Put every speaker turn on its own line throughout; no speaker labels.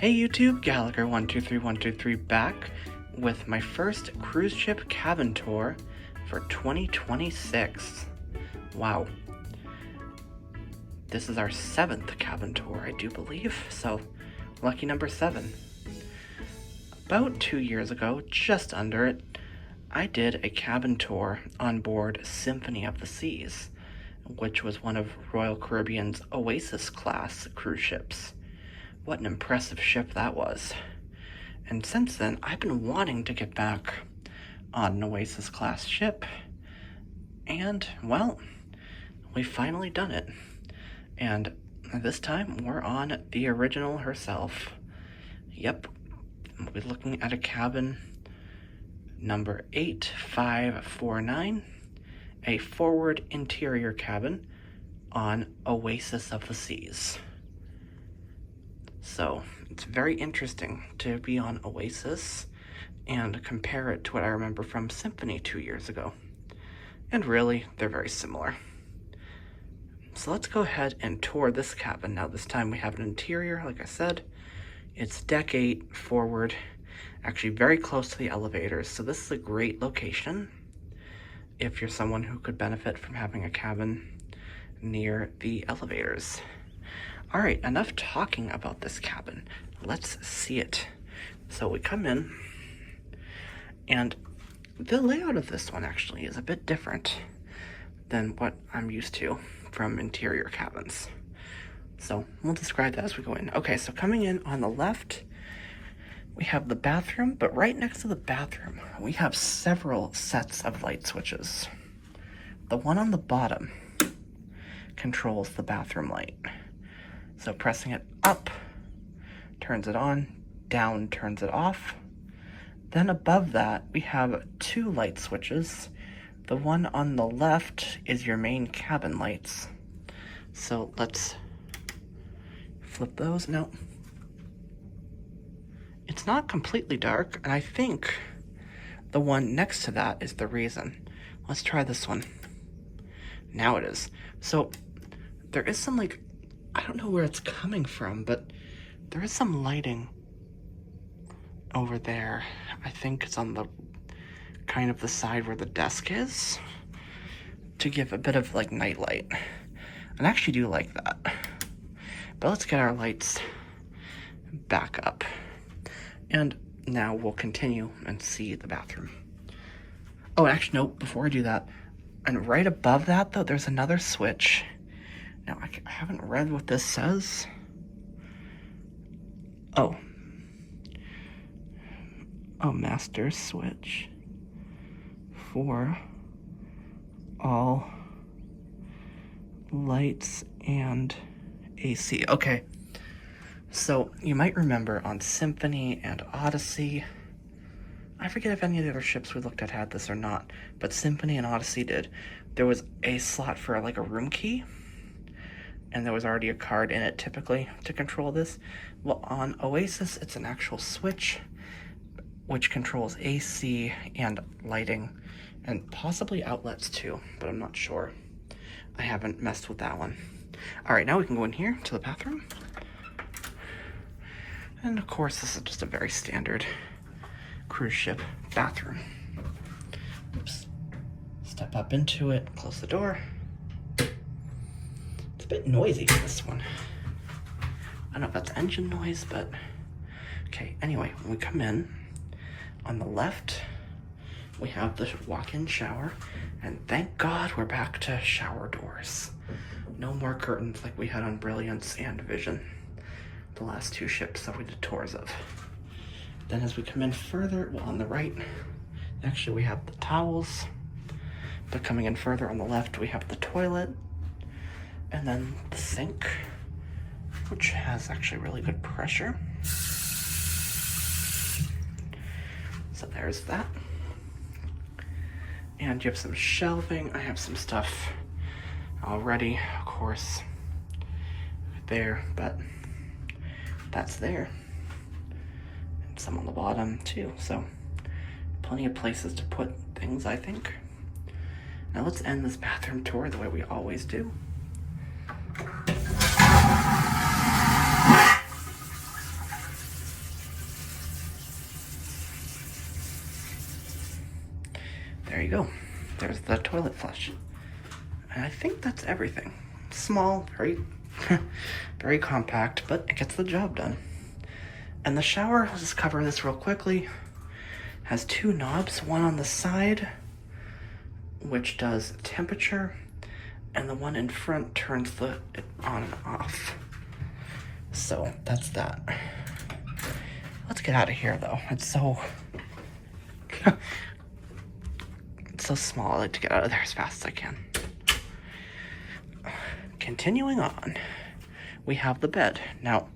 Hey YouTube, Gallagher123123 back with my first cruise ship cabin tour for 2026. Wow. This is our 7th cabin tour, I do believe, so lucky number 7. About 2 years ago, just under it, I did a cabin tour on board Symphony of the Seas, which was one of Royal Caribbean's Oasis class cruise ships. What an impressive ship that was. And since then, I've been wanting to get back on an Oasis class ship. And, well, we've finally done it. And this time, we're on the original herself. Yep, we're looking at a cabin number 8549, a forward interior cabin on Oasis of the Seas. So it's very interesting to be on Oasis and compare it to what I remember from Symphony 2 years ago. And really, they're very similar. So let's go ahead and tour this cabin. Now this time we have an interior, like I said. It's deck 8 forward, actually very close to the elevators. So this is a great location if you're someone who could benefit from having a cabin near the elevators. All right, enough talking about this cabin. Let's see it. So we come in, and the layout of this one actually is a bit different than what I'm used to from interior cabins. So we'll describe that as we go in. Okay, so coming in on the left, we have the bathroom, but right next to the bathroom, we have several sets of light switches. The one on the bottom controls the bathroom light. So pressing it up turns it on, down turns it off. Then above that, we have 2 light switches. The one on the left is your main cabin lights. So let's flip those. No, it's not completely dark, and I think the one next to that is the reason. Let's try this one. Now it is. So there is some, like, I don't know where it's coming from, but there is some lighting over there. I think it's on the kind of the side where the desk is, to give a bit of like night light. And I actually do like that. But let's get our lights back up. And now we'll continue and see the bathroom. Oh, actually, no, before I do that, and right above that, though, there's another switch. Now, I haven't read what this says. Oh, master switch for all lights and AC. Okay, so you might remember on Symphony and Odyssey, I forget if any of the other ships we looked at had this or not, but Symphony and Odyssey did. There was a slot for like a room key, and there was already a card in it typically to control this. Well, on Oasis, it's an actual switch which controls AC and lighting, and possibly outlets too, but I'm not sure. I haven't messed with that one. All right, now we can go in here to the bathroom. And of course, this is just a very standard cruise ship bathroom. Oops. Step up into it, close the door. It's a bit noisy, this one. I don't know if that's engine noise, but okay. Anyway, when we come in, on the left, we have the walk-in shower, and thank God we're back to shower doors. No more curtains like we had on Brilliance and Vision, the last 2 ships that we did tours of. Then as we come in further, well, on the right, actually we have the towels, but coming in further on the left, we have the toilet, and then the sink, which has actually really good pressure. So there's that. And you have some shelving. I have some stuff already, of course, there, but that's there. And some on the bottom too, so plenty of places to put things, I think. Now let's end this bathroom tour the way we always do. you go. There's the toilet flush. And I think that's everything. Small, very, very compact, but it gets the job done. And the shower, let's just cover this real quickly, has 2 knobs, one on the side, which does temperature, and the one in front turns it on and off. So that's that. Let's get out of here though. It's so it's so small. I like to get out of there as fast as I can. Continuing on, we have the bed. Now,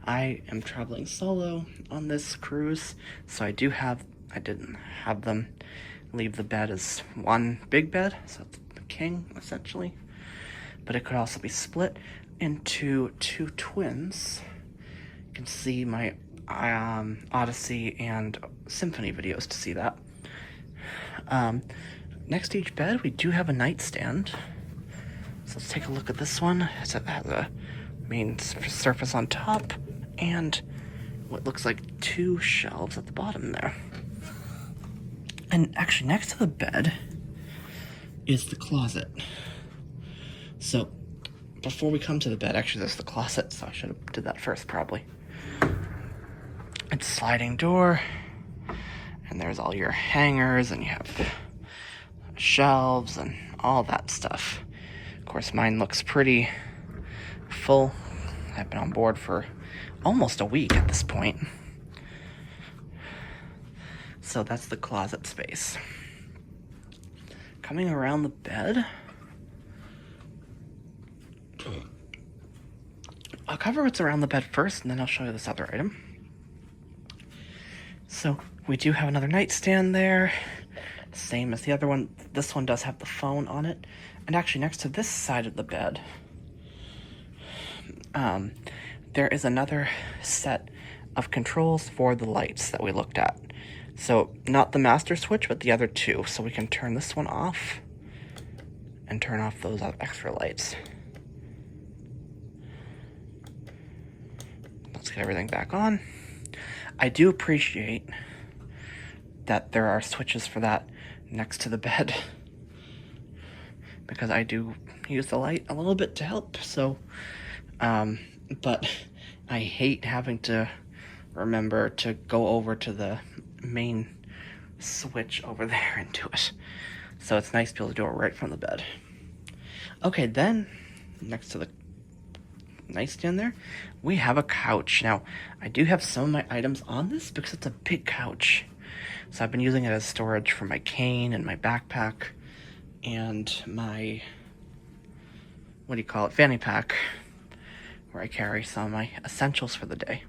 I am traveling solo on this cruise, so I didn't have them leave the bed as one big bed, so it's a king essentially, but it could also be split into 2 twins. You can see my Odyssey and Symphony videos to see that. Next to each bed, we do have a nightstand. So let's take a look at this one. It has a main surface on top and what looks like 2 shelves at the bottom there. And actually next to the bed is the closet. So before we come to the bed, actually there's the closet, so I should have did that first probably. It's a sliding door, and there's all your hangers, and you have shelves and all that stuff. Of course, mine looks pretty full. I've been on board for almost a week at this point. So that's the closet space. Coming around the bed, I'll cover what's around the bed first, and then I'll show you this other item. So we do have another nightstand there, same as the other one. This one does have the phone on it. And actually next to this side of the bed, there is another set of controls for the lights that we looked at. So not the master switch, but the other 2. So we can turn this one off and turn off those extra lights. Let's get everything back on. I do appreciate that there are switches for that next to the bed, because I do use the light a little bit to help, so, but I hate having to remember to go over to the main switch over there and do it. So it's nice to be able to do it right from the bed. Okay, then, next to the nightstand there, we have a couch. Now, I do have some of my items on this because it's a big couch. So I've been using it as storage for my cane and my backpack and my, what do you call it, fanny pack, where I carry some of my essentials for the day.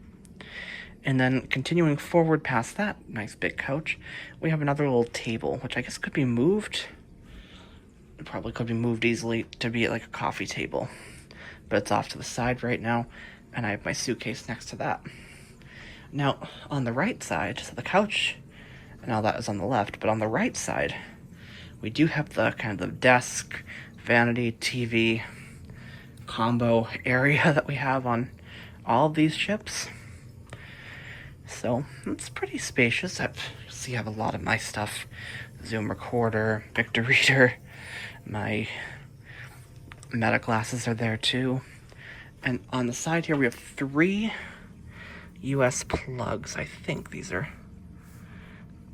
And then continuing forward past that nice big couch, we have another little table, which I guess could be moved. It probably could be moved easily to be like a coffee table, but it's off to the side right now, and I have my suitcase next to that. Now, on the right side, so the couch and all that is on the left, but on the right side, we do have the kind of the desk, vanity, TV combo area that we have on all of these ships. So it's pretty spacious. You see I have a lot of my stuff. Zoom recorder, Victor reader, my meta glasses are there too. And on the side here we have 3 US plugs. I think these are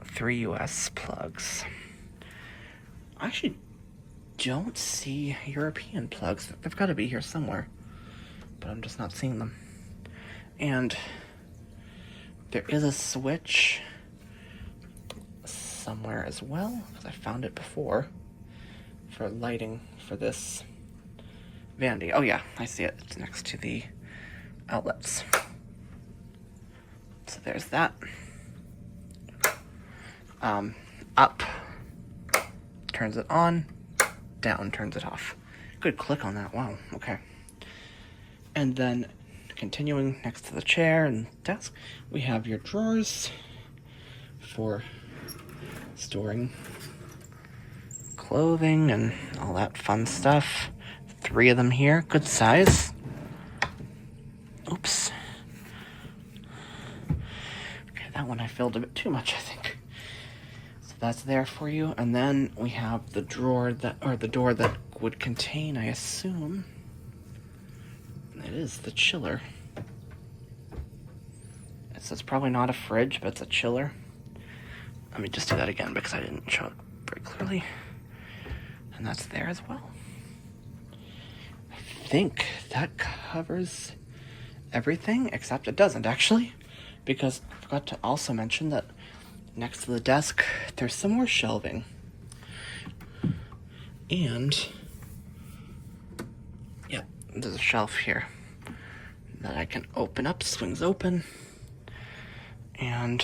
3 US plugs. I actually don't see European plugs. They've got to be here somewhere, but I'm just not seeing them. And there is a switch somewhere as well, because I found it before, for lighting for this vanity. Oh yeah, I see it. It's next to the outlets. So there's that. Up turns it on, down turns it off. Good click on that. Wow, okay. And then continuing next to the chair and desk, we have your drawers for storing clothing and all that fun stuff. 3 of them here, good size. Oops. Okay, that one I filled a bit too much, I think. So that's there for you. And then we have the drawer that, or the door that would contain, I assume, it is the chiller. So it's probably not a fridge, but it's a chiller. Let me just do that again because I didn't show it very clearly. And that's there as well. I think that covers everything, except it doesn't actually, because I forgot to also mention that next to the desk, there's some more shelving. And, yeah, there's a shelf here that I can open up, swings open. And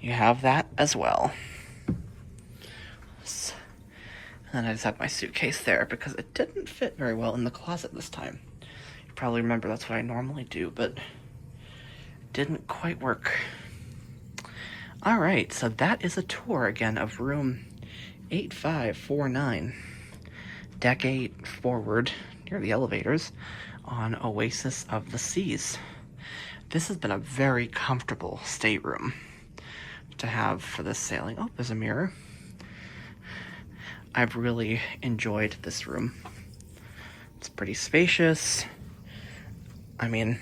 you have that as well. And I just have my suitcase there because it didn't fit very well in the closet this time. You probably remember that's what I normally do, but it didn't quite work. Alright, so that is a tour again of room 8549. Deck 8 forward near the elevators on Oasis of the Seas. This has been a very comfortable stateroom to have for this sailing. Oh, there's a mirror. I've really enjoyed this room. It's pretty spacious. I mean,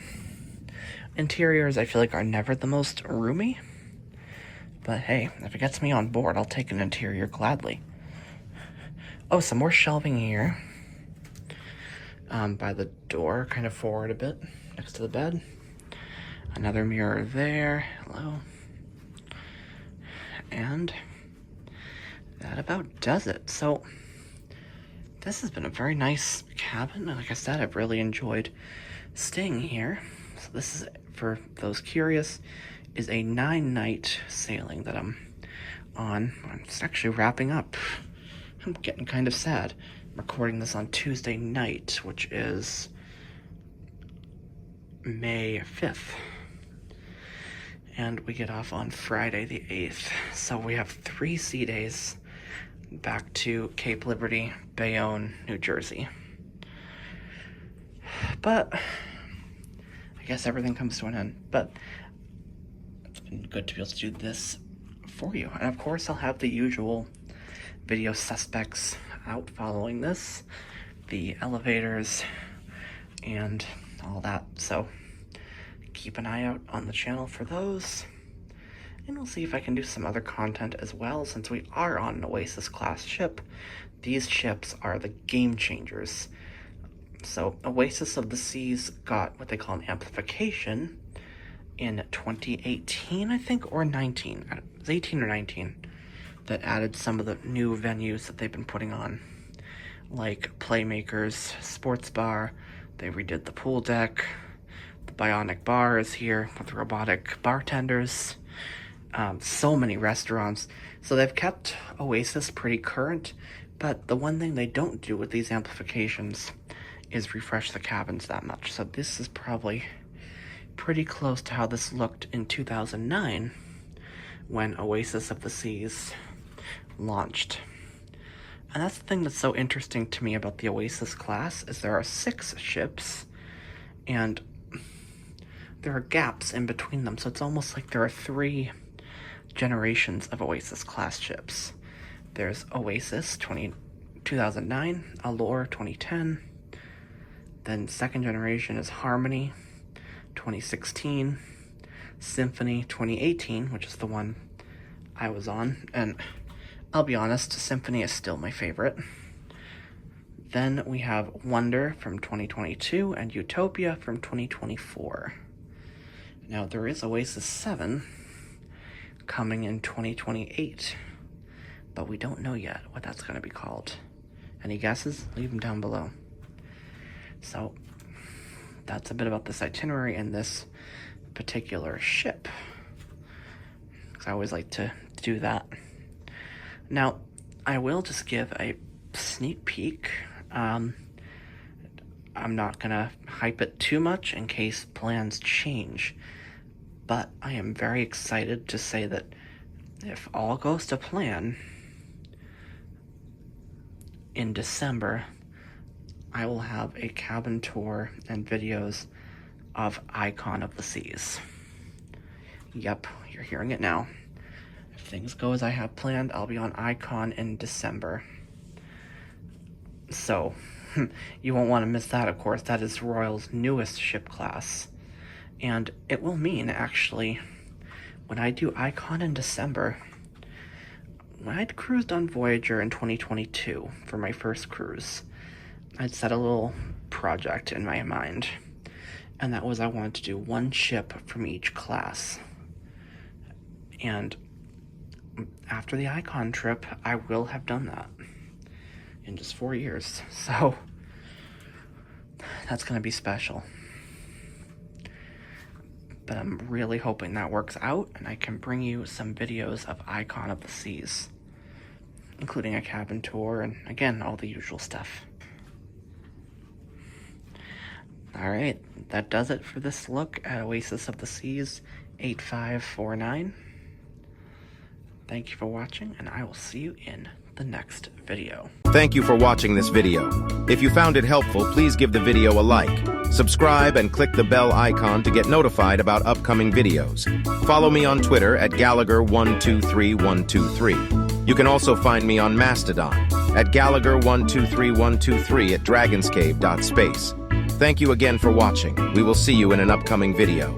interiors I feel like are never the most roomy. But hey, if it gets me on board, I'll take an interior gladly. Oh, some more shelving here. By the door, kind of forward a bit, next to the bed. Another mirror there. Hello. And that about does it. So this has been a very nice cabin, and like I said, I've really enjoyed staying here. So this is, for those curious, is a 9-night sailing that I'm on. It's actually wrapping up. I'm getting kind of sad. I'm recording this on Tuesday night, which is May 5th. And we get off on Friday the 8th. So we have 3 sea days back to Cape Liberty, Bayonne, New Jersey. But I guess everything comes to an end. But it's been good to be able to do this for you. And of course, I'll have the usual video suspects out following this, the elevators and all that. So keep an eye out on the channel for those, and we'll see if I can do some other content as well. Since we are on an Oasis class ship, these ships are the game changers. So Oasis of the Seas got what they call an amplification in 2018, I think, or 19. It was 18 or 19, that added some of the new venues that they've been putting on, like Playmakers Sports Bar. They redid the pool deck. The Bionic Bar is here with robotic bartenders. So many restaurants. So they've kept Oasis pretty current, but the one thing they don't do with these amplifications is refresh the cabins that much. So this is probably pretty close to how this looked in 2009 when Oasis of the Seas launched. And that's the thing that's so interesting to me about the Oasis class, is there are 6 ships, and there are gaps in between them, so it's almost like there are 3 generations of Oasis class ships. There's Oasis 2009, Allure 2010, then second generation is Harmony 2016, Symphony 2018, which is the one I was on, and I'll be honest, Symphony is still my favorite. Then we have Wonder from 2022 and Utopia from 2024. Now, there is Oasis 7 coming in 2028, but we don't know yet what that's going to be called. Any guesses? Leave them down below. So, that's a bit about this itinerary and this particular ship, because I always like to do that. Now, I will just give a sneak peek. I'm not going to hype it too much in case plans change, but I am very excited to say that if all goes to plan, in December, I will have a cabin tour and videos of Icon of the Seas. Yep, you're hearing it now. things go as I have planned, I'll be on Icon in December. So, you won't want to miss that, of course. That is Royal's newest ship class. And it will mean, actually, when I do Icon in December, when I'd cruised on Voyager in 2022 for my first cruise, I'd set a little project in my mind. And that was I wanted to do one ship from each class. And after the Icon trip, I will have done that in just 4 years. So that's going to be special. But I'm really hoping that works out and I can bring you some videos of Icon of the Seas, including a cabin tour and, again, all the usual stuff. Alright, that does it for this look at Oasis of the Seas 8549. Thank you for watching, and I will see you in the next video.
Thank you for watching this video. If you found it helpful, please give the video a like, subscribe, and click the bell icon to get notified about upcoming videos. Follow me on Twitter at Gallagher123123. You can also find me on Mastodon at Gallagher123123 at dragonscave.space. Thank you again for watching. We will see you in an upcoming video.